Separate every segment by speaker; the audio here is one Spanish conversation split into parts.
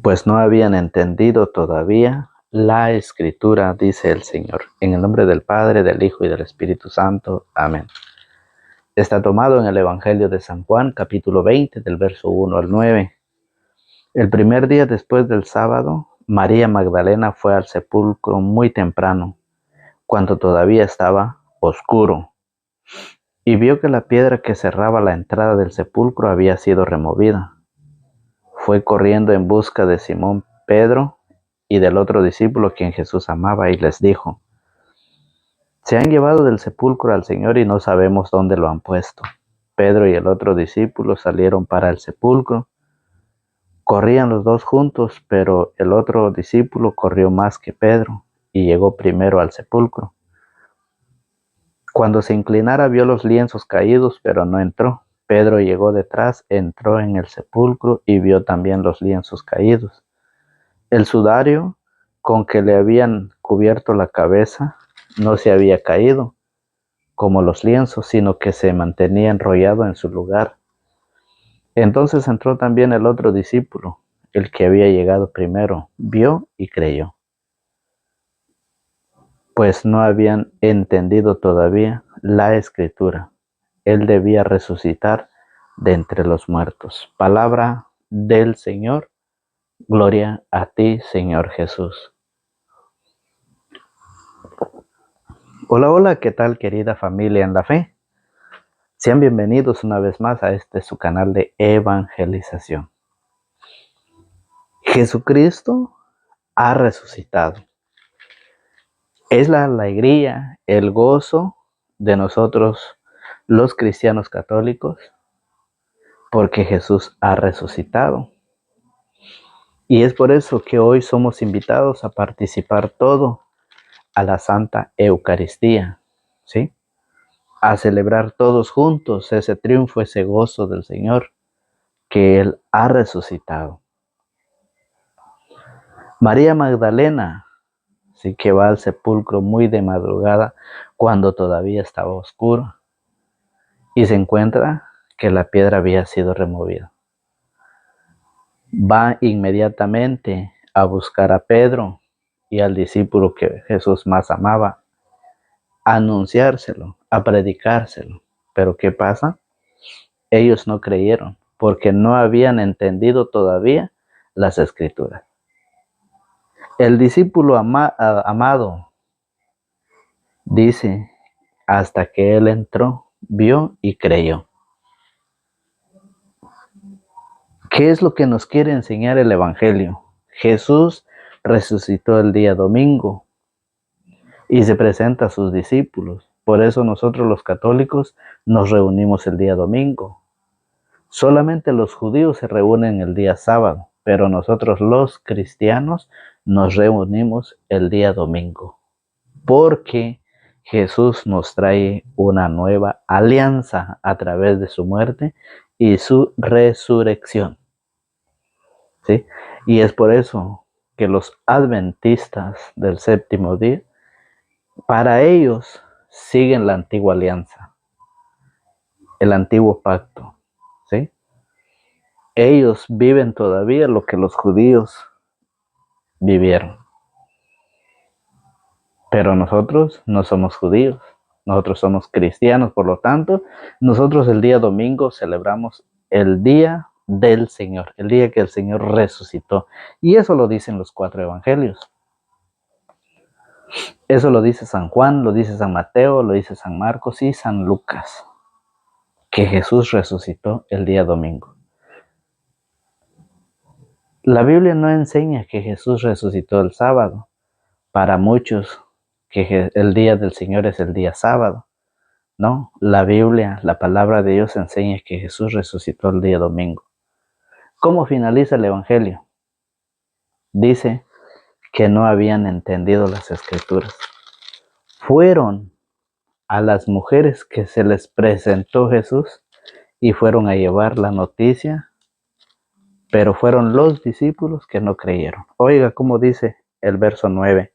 Speaker 1: pues no habían entendido todavía la Escritura, dice el Señor. En el nombre del Padre, del Hijo y del Espíritu Santo. Amén. Está tomado en el Evangelio de San Juan, capítulo 20, del verso 1 al 9. El primer día después del sábado, María Magdalena fue al sepulcro muy temprano, cuando todavía estaba oscuro, y vio que la piedra que cerraba la entrada del sepulcro había sido removida. Fue corriendo en busca de Simón Pedro y del otro discípulo quien Jesús amaba, y les dijo: se han llevado del sepulcro al Señor y no sabemos dónde lo han puesto. Pedro y el otro discípulo salieron para el sepulcro. Corrían los dos juntos, pero el otro discípulo corrió más que Pedro y llegó primero al sepulcro. Cuando se inclinara vio los lienzos caídos, pero no entró. Pedro llegó detrás, entró en el sepulcro y vio también los lienzos caídos. El sudario con que le habían cubierto la cabeza no se había caído, como los lienzos, sino que se mantenía enrollado en su lugar. Entonces entró también el otro discípulo, el que había llegado primero, vio y creyó, pues no habían entendido todavía la Escritura. Él debía resucitar de entre los muertos. Palabra del Señor. Gloria a ti, Señor Jesús. Hola, hola, ¿qué tal, querida familia en la fe? Sean bienvenidos una vez más a su canal de evangelización. Jesucristo ha resucitado. Es la alegría, el gozo de nosotros los cristianos católicos, porque Jesús ha resucitado. Y es por eso que hoy somos invitados a participar todo a la Santa Eucaristía, ¿sí? A celebrar todos juntos ese triunfo, ese gozo del Señor, que Él ha resucitado. María Magdalena, sí, que va al sepulcro muy de madrugada, cuando todavía estaba oscuro, y se encuentra que la piedra había sido removida. Va inmediatamente a buscar a Pedro y al discípulo que Jesús más amaba, a anunciárselo, a predicárselo. Pero ¿qué pasa? Ellos no creyeron, porque no habían entendido todavía las Escrituras. El discípulo amado dice: hasta que él entró, vio y creyó. ¿Qué es lo que nos quiere enseñar el Evangelio? Jesús resucitó el día domingo y se presenta a sus discípulos. Por eso nosotros los católicos nos reunimos el día domingo. Solamente los judíos se reúnen el día sábado, pero nosotros los cristianos nos reunimos el día domingo, porque Jesús nos trae una nueva alianza a través de su muerte y su resurrección, ¿sí? Y es por eso que los adventistas del séptimo día, para ellos siguen la antigua alianza, el antiguo pacto, ¿sí? Ellos viven todavía lo que los judíos vivieron. Pero nosotros no somos judíos, nosotros somos cristianos, por lo tanto, nosotros el día domingo celebramos el día del Señor, el día que el Señor resucitó. Y eso lo dicen los 4 evangelios. Eso lo dice San Juan, lo dice San Mateo, lo dice San Marcos y San Lucas, que Jesús resucitó el día domingo. La Biblia no enseña que Jesús resucitó el sábado. Para muchos, que el día del Señor es el día sábado. No, la Biblia, la palabra de Dios enseña que Jesús resucitó el día domingo. ¿Cómo finaliza el Evangelio? Dice que no habían entendido las Escrituras. Fueron a las mujeres que se les presentó Jesús y fueron a llevar la noticia, pero fueron los discípulos que no creyeron. Oiga cómo dice el verso 9.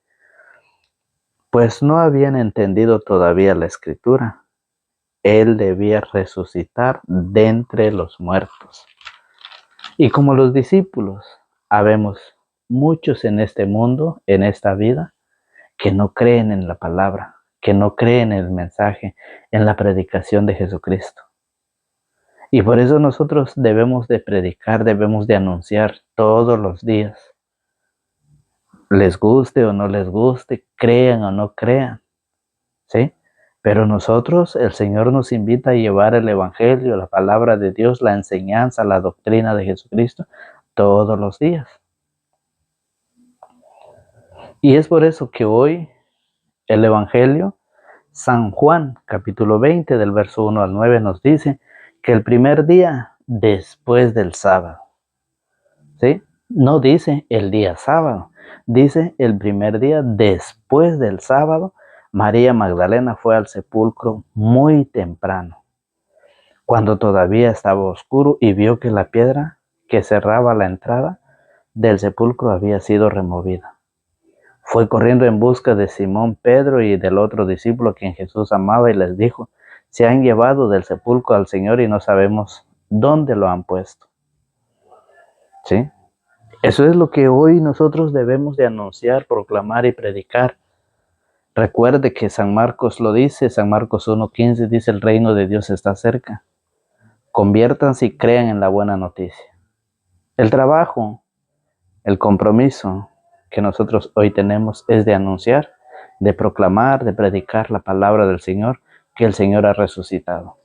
Speaker 1: Pues no habían entendido todavía la Escritura. Él debía resucitar de entre los muertos. Y como los discípulos habemos muchos en este mundo, en esta vida, que no creen en la palabra, que no creen en el mensaje, en la predicación de Jesucristo. Y por eso nosotros debemos de predicar, debemos de anunciar todos los días. Les guste o no les guste, crean o no crean, ¿sí? Pero nosotros, el Señor nos invita a llevar el Evangelio, la palabra de Dios, la enseñanza, la doctrina de Jesucristo, todos los días. Y es por eso que hoy el Evangelio, San Juan, capítulo 20, del verso 1 al 9, nos dice que el primer día después del sábado, ¿sí? No dice el día sábado, dice el primer día después del sábado, María Magdalena fue al sepulcro muy temprano, cuando todavía estaba oscuro, y vio que la piedra que cerraba la entrada del sepulcro había sido removida. Fue corriendo en busca de Simón Pedro y del otro discípulo a quien Jesús amaba, y les dijo: se han llevado del sepulcro al Señor y no sabemos dónde lo han puesto. ¿Sí? Eso es lo que hoy nosotros debemos de anunciar, proclamar y predicar. Recuerde que San Marcos lo dice, San Marcos 1:15 dice: el reino de Dios está cerca. Conviértanse y crean en la buena noticia. El trabajo, el compromiso que nosotros hoy tenemos es de anunciar, de proclamar, de predicar la palabra del Señor, que el Señor ha resucitado.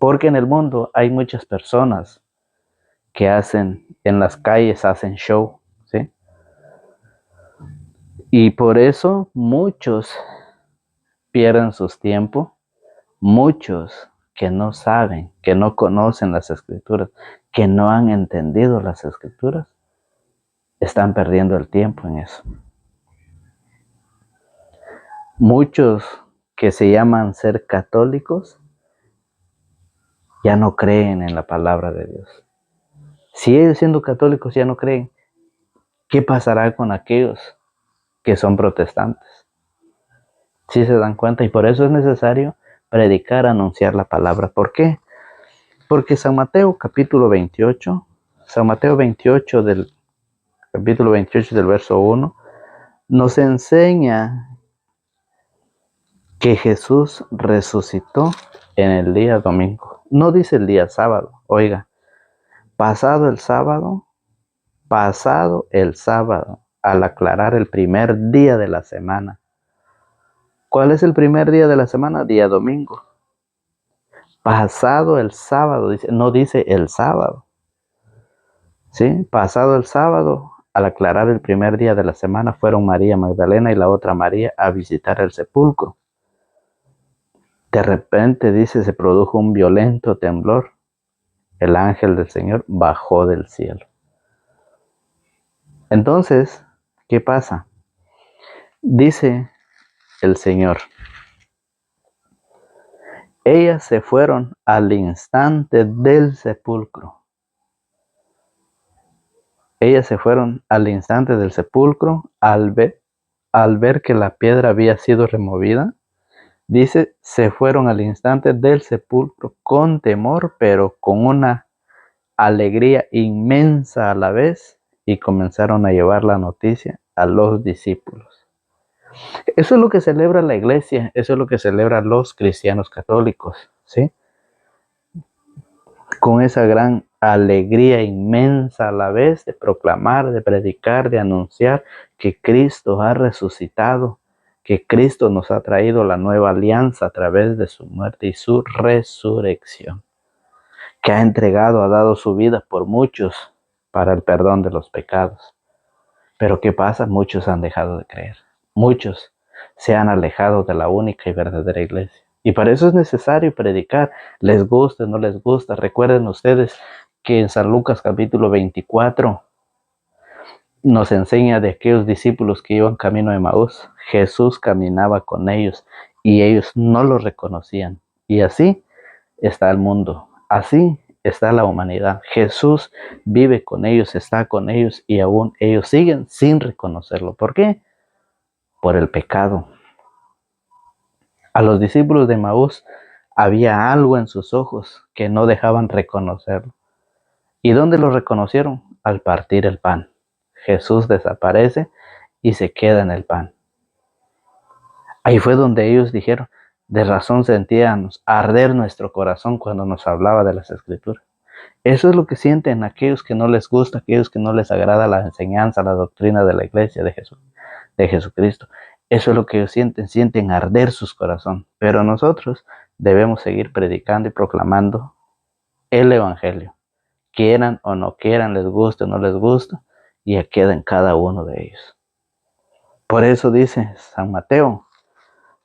Speaker 1: Porque en el mundo hay muchas personas que en las calles hacen show, ¿sí? Y por eso muchos pierden sus tiempos, muchos que no saben, que no conocen las Escrituras, que no han entendido las Escrituras, están perdiendo el tiempo en eso. Muchos que se llaman ser católicos ya no creen en la palabra de Dios. Si ellos siendo católicos ya no creen, ¿qué pasará con aquellos que son protestantes? ¿Sí se dan cuenta? Y por eso es necesario predicar, anunciar la palabra. ¿Por qué? Porque San Mateo capítulo 28, San Mateo 28 del capítulo 28 del verso 1, nos enseña que Jesús resucitó en el día domingo. No dice el día sábado, oiga, pasado el sábado, al aclarar el primer día de la semana. ¿Cuál es el primer día de la semana? Día domingo. Pasado el sábado, no dice el sábado. ¿Sí? Pasado el sábado, al aclarar el primer día de la semana, fueron María Magdalena y la otra María a visitar el sepulcro. De repente, dice, se produjo un violento temblor. El ángel del Señor bajó del cielo. Entonces, ¿qué pasa? Dice el Señor: ellas se fueron al instante del sepulcro. Ellas se fueron al instante del sepulcro al ver que la piedra había sido removida. Dice, se fueron al instante del sepulcro con temor, pero con una alegría inmensa a la vez, y comenzaron a llevar la noticia a los discípulos. Eso es lo que celebra la iglesia, eso es lo que celebran los cristianos católicos, ¿sí? Con esa gran alegría inmensa a la vez de proclamar, de predicar, de anunciar que Cristo ha resucitado, que Cristo nos ha traído la nueva alianza a través de su muerte y su resurrección, que ha dado su vida por muchos para el perdón de los pecados. Pero ¿qué pasa? Muchos han dejado de creer. Muchos se han alejado de la única y verdadera iglesia. Y para eso es necesario predicar, les guste o no les gusta. Recuerden ustedes que en San Lucas capítulo 24 nos enseña de aquellos discípulos que iban camino de Emaús. Jesús caminaba con ellos y ellos no lo reconocían. Y así está el mundo, así está la humanidad. Jesús vive con ellos, está con ellos, y aún ellos siguen sin reconocerlo. ¿Por qué? Por el pecado. A los discípulos de Emaús había algo en sus ojos que no dejaban reconocerlo. ¿Y dónde lo reconocieron? Al partir el pan. Jesús desaparece y se queda en el pan. Ahí fue donde ellos dijeron, de razón sentíamos arder nuestro corazón cuando nos hablaba de las Escrituras. Eso es lo que sienten aquellos que no les gusta, aquellos que no les agrada la enseñanza, la doctrina de la iglesia de Jesús, de Jesucristo. Eso es lo que ellos sienten arder sus corazones. Pero nosotros debemos seguir predicando y proclamando el Evangelio. Quieran o no quieran, les guste o no les gusta, ya queda en cada uno de ellos. Por eso dice San Mateo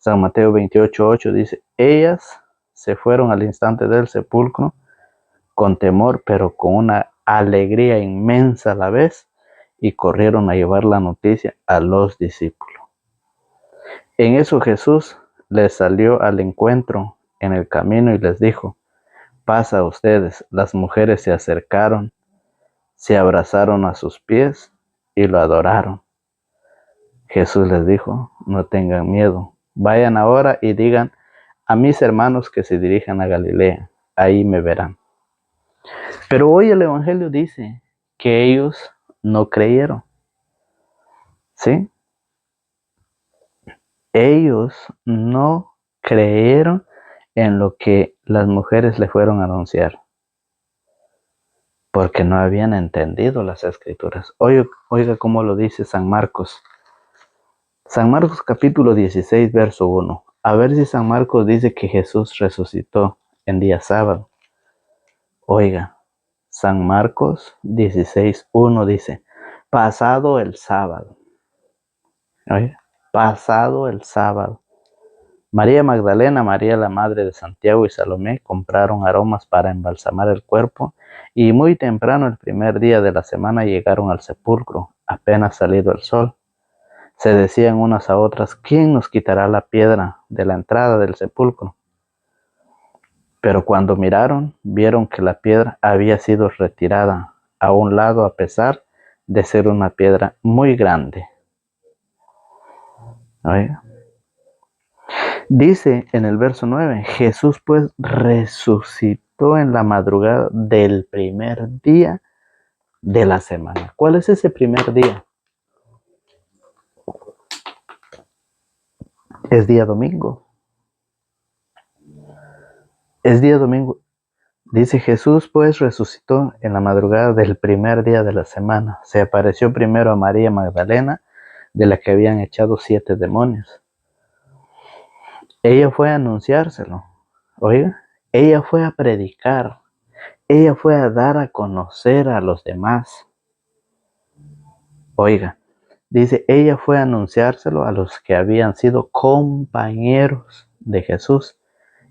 Speaker 1: 28:8 dice, ellas se fueron al instante del sepulcro con temor, pero con una alegría inmensa a la vez, y corrieron a llevar la noticia a los discípulos. En eso Jesús les salió al encuentro en el camino y les dijo, paz a ustedes. Las mujeres se acercaron, se abrazaron a sus pies y lo adoraron. Jesús les dijo, no tengan miedo, vayan ahora y digan a mis hermanos que se dirijan a Galilea, ahí me verán. Pero hoy el Evangelio dice que ellos no creyeron, ¿sí? Ellos no creyeron en lo que las mujeres le fueron a anunciar, porque no habían entendido las Escrituras. Oiga cómo lo dice San Marcos. San Marcos capítulo 16, verso 1. A ver si San Marcos dice que Jesús resucitó en día sábado. Oiga, San Marcos 16:1 dice, pasado el sábado. Oiga, pasado el sábado. María Magdalena, María la madre de Santiago y Salomé compraron aromas para embalsamar el cuerpo y muy temprano el primer día de la semana llegaron al sepulcro, apenas salido el sol. Se decían unas a otras, ¿quién nos quitará la piedra de la entrada del sepulcro? Pero cuando miraron, vieron que la piedra había sido retirada a un lado a pesar de ser una piedra muy grande. Oiga. Dice en el verso 9, Jesús pues resucitó en la madrugada del primer día de la semana. ¿Cuál es ese primer día? Es día domingo. Es día domingo. Dice Jesús pues resucitó en la madrugada del primer día de la semana. Se apareció primero a María Magdalena, de la que habían echado 7 demonios. Ella fue a anunciárselo. Oiga, ella fue a predicar. Ella fue a dar a conocer a los demás. Oiga, dice, ella fue a anunciárselo a los que habían sido compañeros de Jesús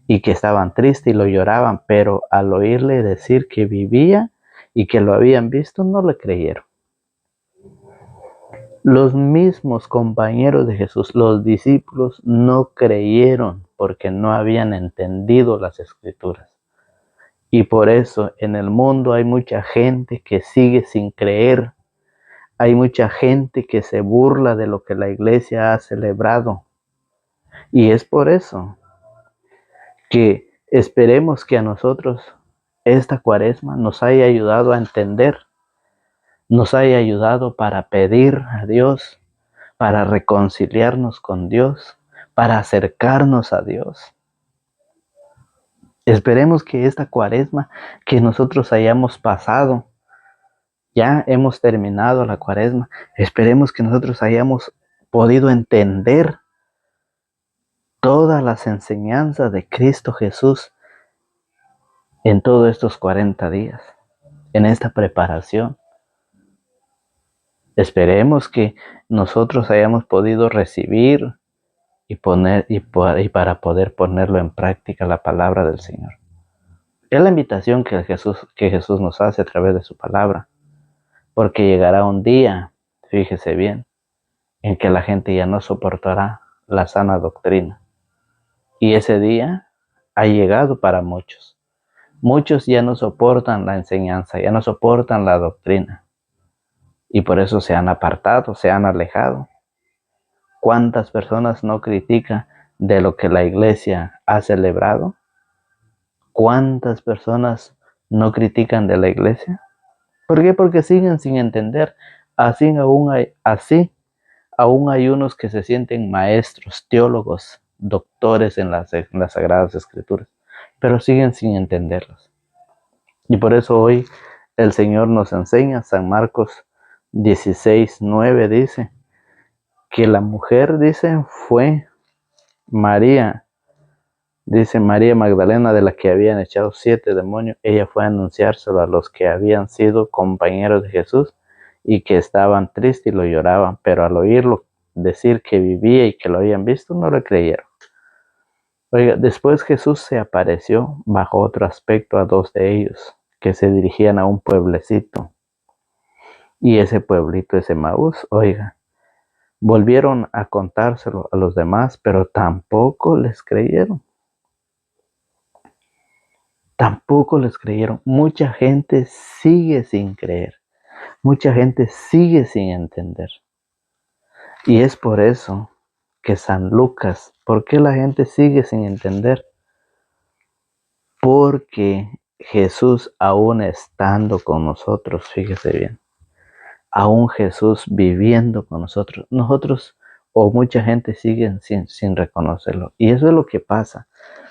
Speaker 1: y que estaban tristes y lo lloraban, pero al oírle decir que vivía y que lo habían visto, no le creyeron. Los mismos compañeros de Jesús, los discípulos, no creyeron porque no habían entendido las Escrituras. Y por eso en el mundo hay mucha gente que sigue sin creer. Hay mucha gente que se burla de lo que la iglesia ha celebrado. Y es por eso que esperemos que a nosotros esta cuaresma nos haya ayudado a entender, nos haya ayudado para pedir a Dios, para reconciliarnos con Dios, para acercarnos a Dios. Esperemos que esta cuaresma que nosotros hayamos pasado, ya hemos terminado la cuaresma, esperemos que nosotros hayamos podido entender todas las enseñanzas de Cristo Jesús en todos estos 40 días, en esta preparación. Esperemos que nosotros hayamos podido recibir y para poder ponerlo en práctica la palabra del Señor. Es la invitación que Jesús nos hace a través de su palabra, porque llegará un día, fíjese bien, en que la gente ya no soportará la sana doctrina. Y ese día ha llegado para muchos. Muchos ya no soportan la enseñanza, ya no soportan la doctrina. Y por eso se han apartado, se han alejado. ¿Cuántas personas no critican de lo que la iglesia ha celebrado? ¿Cuántas personas no critican de la iglesia? ¿Por qué? Porque siguen sin entender Aún hay unos que se sienten maestros, teólogos, doctores en las Sagradas Escrituras, pero siguen sin entenderlas. Y por eso hoy el Señor nos enseña, San Marcos 16:9 dice, que la mujer, dice, fue María, dice María Magdalena, de la que habían echado 7 demonios. Ella fue a anunciárselo a los que habían sido compañeros de Jesús y que estaban tristes y lo lloraban, pero al oírlo decir que vivía y que lo habían visto, no le creyeron. Oiga, después Jesús se apareció bajo otro aspecto a 2 de ellos, que se dirigían a un pueblecito. Y ese pueblito es Emaús. Oiga, volvieron a contárselo a los demás, pero tampoco les creyeron. Tampoco les creyeron. Mucha gente sigue sin creer. Mucha gente sigue sin entender. Y es por eso que San Lucas, ¿por qué la gente sigue sin entender? Porque Jesús, aún estando con nosotros, fíjese bien, aún Jesús viviendo con nosotros o mucha gente sigue sin reconocerlo. Y eso es lo que pasa.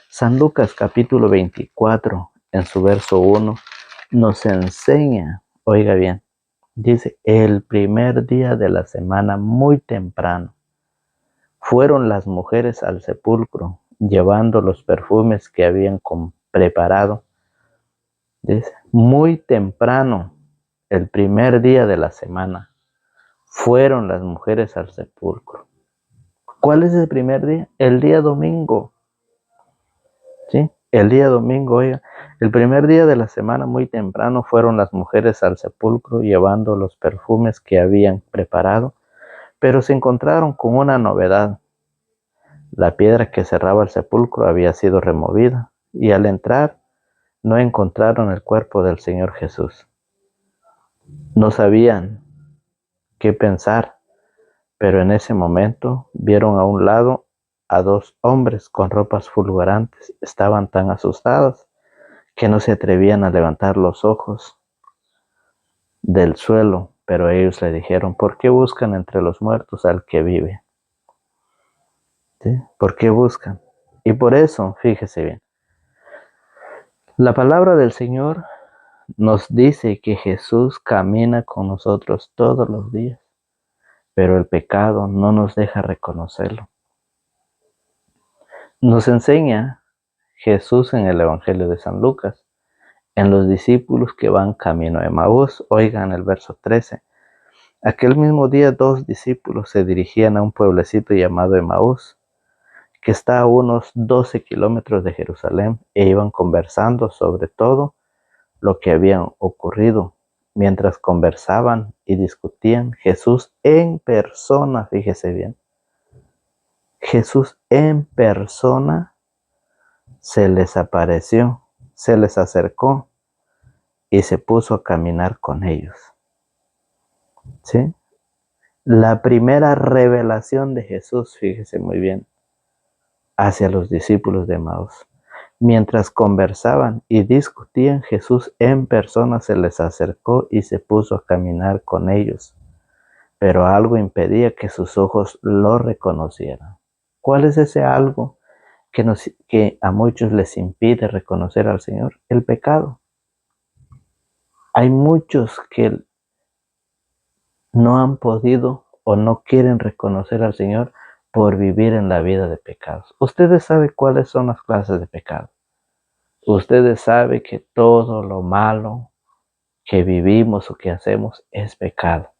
Speaker 1: San Lucas capítulo 24, en su verso 1, nos enseña, oiga bien, dice, el primer día de la semana, muy temprano, fueron las mujeres al sepulcro, llevando los perfumes que habían preparado. Dice, muy temprano, el primer día de la semana, fueron las mujeres al sepulcro. ¿Cuál es el primer día? El día domingo. ¿Sí? El día domingo, oiga, el primer día de la semana, muy temprano, fueron las mujeres al sepulcro llevando los perfumes que habían preparado, pero se encontraron con una novedad. La piedra que cerraba el sepulcro había sido removida y al entrar no encontraron el cuerpo del Señor Jesús. No sabían qué pensar, pero en ese momento vieron a un lado a 2 hombres con ropas fulgurantes. Estaban tan asustados que no se atrevían a levantar los ojos del suelo, pero ellos le dijeron, ¿por qué buscan entre los muertos al que vive? ¿Sí? ¿Por qué buscan? Y por eso, fíjese bien, la palabra del Señor nos dice que Jesús camina con nosotros todos los días, pero el pecado no nos deja reconocerlo. Nos enseña Jesús en el Evangelio de San Lucas, en los discípulos que van camino a Emaús. Oigan el verso 13. Aquel mismo día 2 discípulos se dirigían a un pueblecito llamado Emaús, que está a unos 12 kilómetros de Jerusalén, e iban conversando sobre todo lo que había ocurrido. Mientras conversaban y discutían, Jesús en persona, fíjese bien, Jesús en persona se les apareció, se les acercó y se puso a caminar con ellos. ¿Sí? La primera revelación de Jesús, fíjese muy bien, hacia los discípulos de Emaús. Mientras conversaban y discutían, Jesús en persona se les acercó y se puso a caminar con ellos, pero algo impedía que sus ojos lo reconocieran. ¿Cuál es ese algo que a muchos les impide reconocer al Señor? El pecado. Hay muchos que no han podido o no quieren reconocer al Señor por vivir en la vida de pecados. Ustedes saben cuáles son las clases de pecado. Ustedes saben que todo lo malo que vivimos o que hacemos es pecado.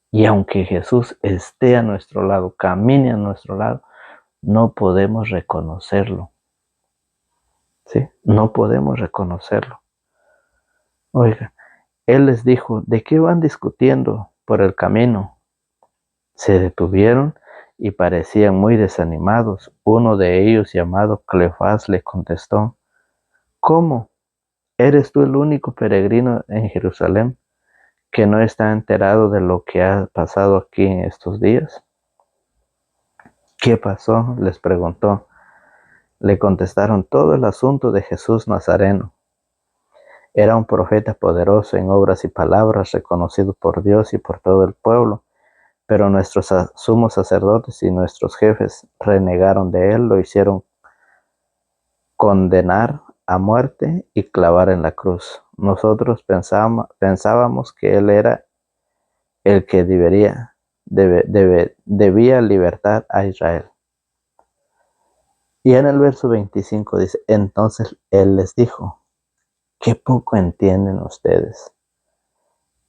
Speaker 1: Y aunque Jesús esté a nuestro lado, camine a nuestro lado, no podemos reconocerlo. ¿Sí? No podemos reconocerlo. Oiga, Él les dijo, ¿de qué van discutiendo por el camino? Se detuvieron y parecían muy desanimados. Uno de ellos, llamado Cleofás, le contestó, ¿cómo? ¿Eres tú el único peregrino en Jerusalén que no está enterado de lo que ha pasado aquí en estos días? ¿Qué pasó?, les preguntó. Le contestaron todo el asunto de Jesús Nazareno. Era un profeta poderoso en obras y palabras, reconocido por Dios y por todo el pueblo. Pero nuestros sumos sacerdotes y nuestros jefes renegaron de él, lo hicieron condenar a muerte y clavar en la cruz. Nosotros pensábamos que él era el que debía libertar a Israel. Y en el verso 25 dice, entonces él les dijo, qué poco entienden ustedes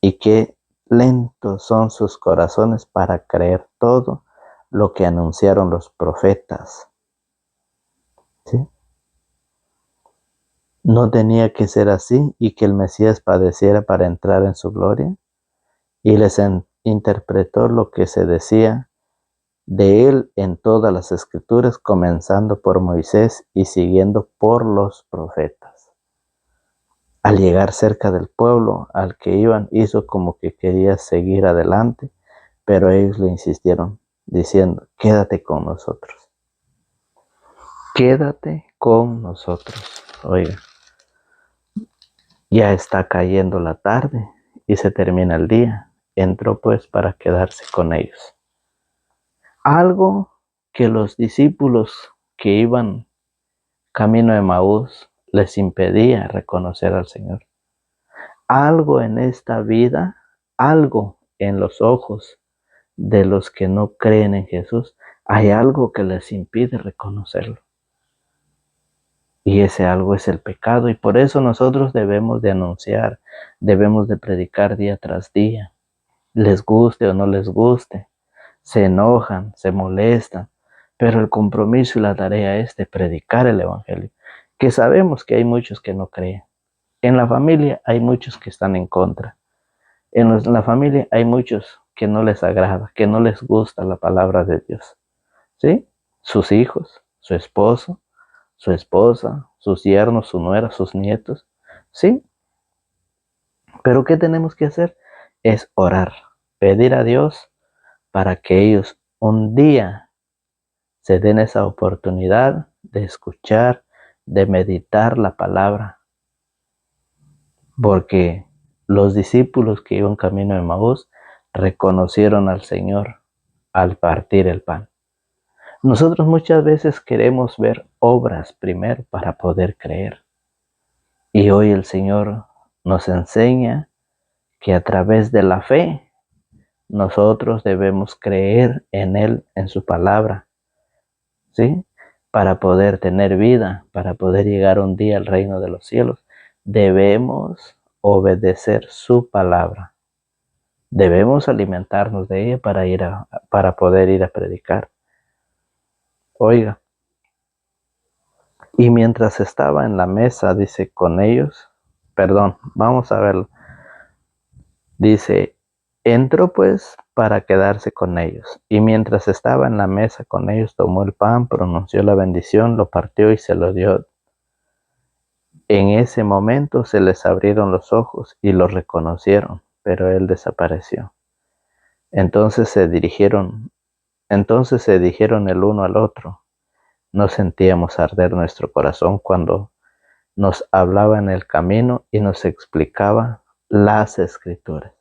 Speaker 1: y qué lentos son sus corazones para creer todo lo que anunciaron los profetas. ¿Sí? ¿No tenía que ser así y que el Mesías padeciera para entrar en su gloria? Y les interpretó lo que se decía de él en todas las escrituras, comenzando por Moisés y siguiendo por los profetas. Al llegar cerca del pueblo al que iban, hizo como que quería seguir adelante, pero ellos le insistieron, diciendo, quédate con nosotros. Quédate con nosotros. Oiga, ya está cayendo la tarde y se termina el día. Entró pues para quedarse con ellos. Algo que los discípulos que iban camino de Emaús les impedía reconocer al Señor. Algo en esta vida, algo en los ojos de los que no creen en Jesús, hay algo que les impide reconocerlo. Y ese algo es el pecado, y por eso nosotros debemos de anunciar, debemos de predicar día tras día, les guste o no les guste. Se enojan, se molestan, pero el compromiso y la tarea es de predicar el Evangelio, que sabemos que hay muchos que no creen. En la familia hay muchos que están en contra. En la familia hay muchos que no les agrada, que no les gusta la palabra de Dios. ¿Sí? Sus hijos, su esposo, su esposa, sus yernos, su nuera, sus nietos. ¿Sí? Pero ¿qué tenemos que hacer? Es orar, pedir a Dios para que ellos un día se den esa oportunidad de escuchar, de meditar la palabra. Porque los discípulos que iban camino de Emaús reconocieron al Señor al partir el pan. Nosotros muchas veces queremos ver obras primero para poder creer. Y hoy el Señor nos enseña que a través de la fe nosotros debemos creer en Él, en su palabra, ¿sí? Para poder tener vida, para poder llegar un día al reino de los cielos, debemos obedecer su palabra. Debemos alimentarnos de ella para poder ir a predicar. Oiga, y mientras estaba en la mesa, dice, con ellos, vamos a verlo. Dice, entró pues para quedarse con ellos, y mientras estaba en la mesa con ellos, tomó el pan, pronunció la bendición, lo partió y se lo dio. En ese momento se les abrieron los ojos y lo reconocieron, pero él desapareció. Entonces se dijeron el uno al otro, no sentíamos arder nuestro corazón cuando nos hablaba en el camino y nos explicaba las escrituras.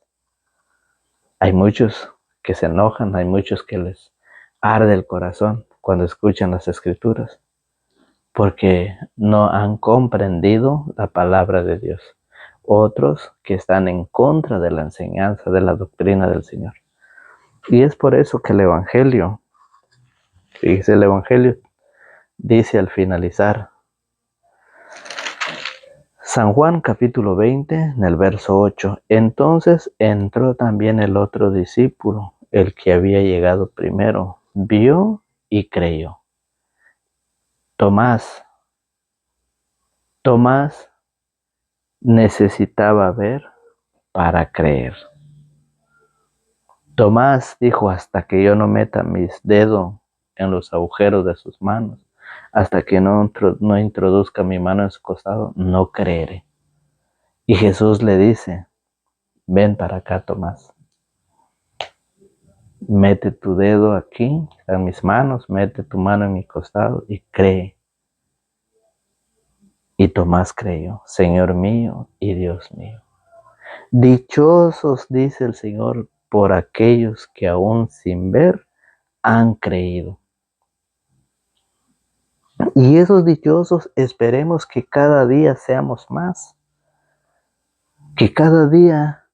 Speaker 1: Hay muchos que se enojan, hay muchos que les arde el corazón cuando escuchan las escrituras, porque no han comprendido la palabra de Dios. Otros que están en contra de la enseñanza, de la doctrina del Señor. Y es por eso que el Evangelio dice al finalizar, San Juan capítulo 20, en el verso 8, entonces entró también el otro discípulo, el que había llegado primero, vio y creyó. Tomás necesitaba ver para creer. Tomás dijo, hasta que yo no meta mis dedos en los agujeros de sus manos, hasta que no introduzca mi mano en su costado, no creeré. Y Jesús le dice, ven para acá, Tomás. Mete tu dedo aquí, en mis manos, mete tu mano en mi costado y cree. Y Tomás creyó, Señor mío y Dios mío. Dichosos, dice el Señor, por aquellos que aún sin ver han creído. Y esos dichosos esperemos que cada día seamos más, que cada día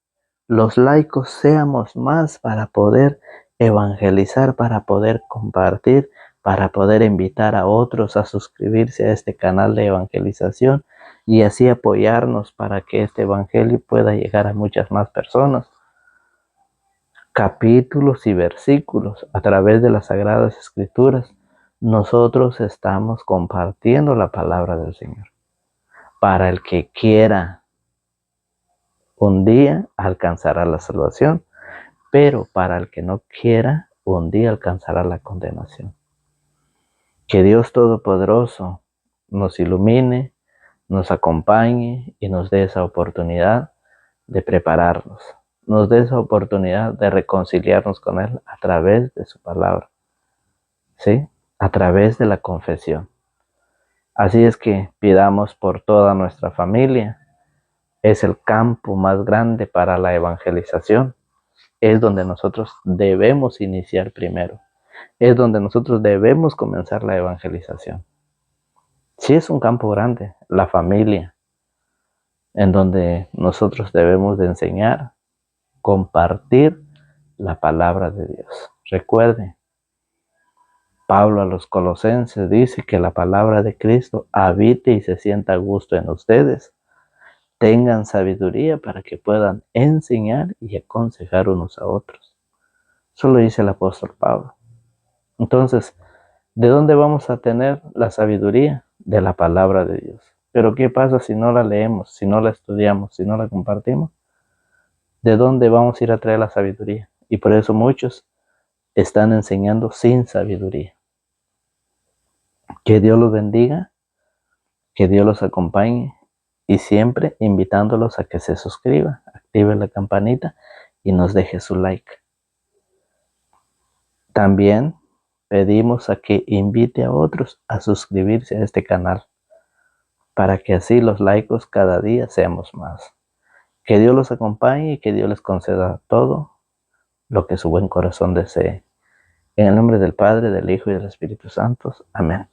Speaker 1: los laicos seamos más para poder evangelizar, para poder compartir, para poder invitar a otros a suscribirse a este canal de evangelización y así apoyarnos para que este evangelio pueda llegar a muchas más personas. Capítulos y versículos a través de las Sagradas Escrituras, nosotros estamos compartiendo la palabra del Señor. Para el que quiera, un día alcanzará la salvación, pero para el que no quiera, un día alcanzará la condenación. Que Dios Todopoderoso nos ilumine, nos acompañe y nos dé esa oportunidad de prepararnos, nos dé esa oportunidad de reconciliarnos con Él a través de su palabra, ¿sí? A través de la confesión. Así es que pidamos por toda nuestra familia. Es el campo más grande para la evangelización. Es donde nosotros debemos iniciar primero. Es donde nosotros debemos comenzar la evangelización. Sí, es un campo grande, la familia, en donde nosotros debemos de enseñar, compartir la palabra de Dios. Recuerden, Pablo a los Colosenses dice que la palabra de Cristo habite y se sienta a gusto en ustedes. Tengan sabiduría para que puedan enseñar y aconsejar unos a otros. Eso lo dice el apóstol Pablo. Entonces, ¿de dónde vamos a tener la sabiduría? De la palabra de Dios. Pero ¿qué pasa si no la leemos, si no la estudiamos, si no la compartimos? ¿De dónde vamos a ir a traer la sabiduría? Y por eso muchos están enseñando sin sabiduría. Que Dios los bendiga, que Dios los acompañe y siempre invitándolos a que se suscriban, activen la campanita y nos deje su like. También pedimos a que invite a otros a suscribirse a este canal, para que así los laicos cada día seamos más. Que Dios los acompañe y que Dios les conceda todo lo que su buen corazón desee. En el nombre del Padre, del Hijo y del Espíritu Santo. Amén.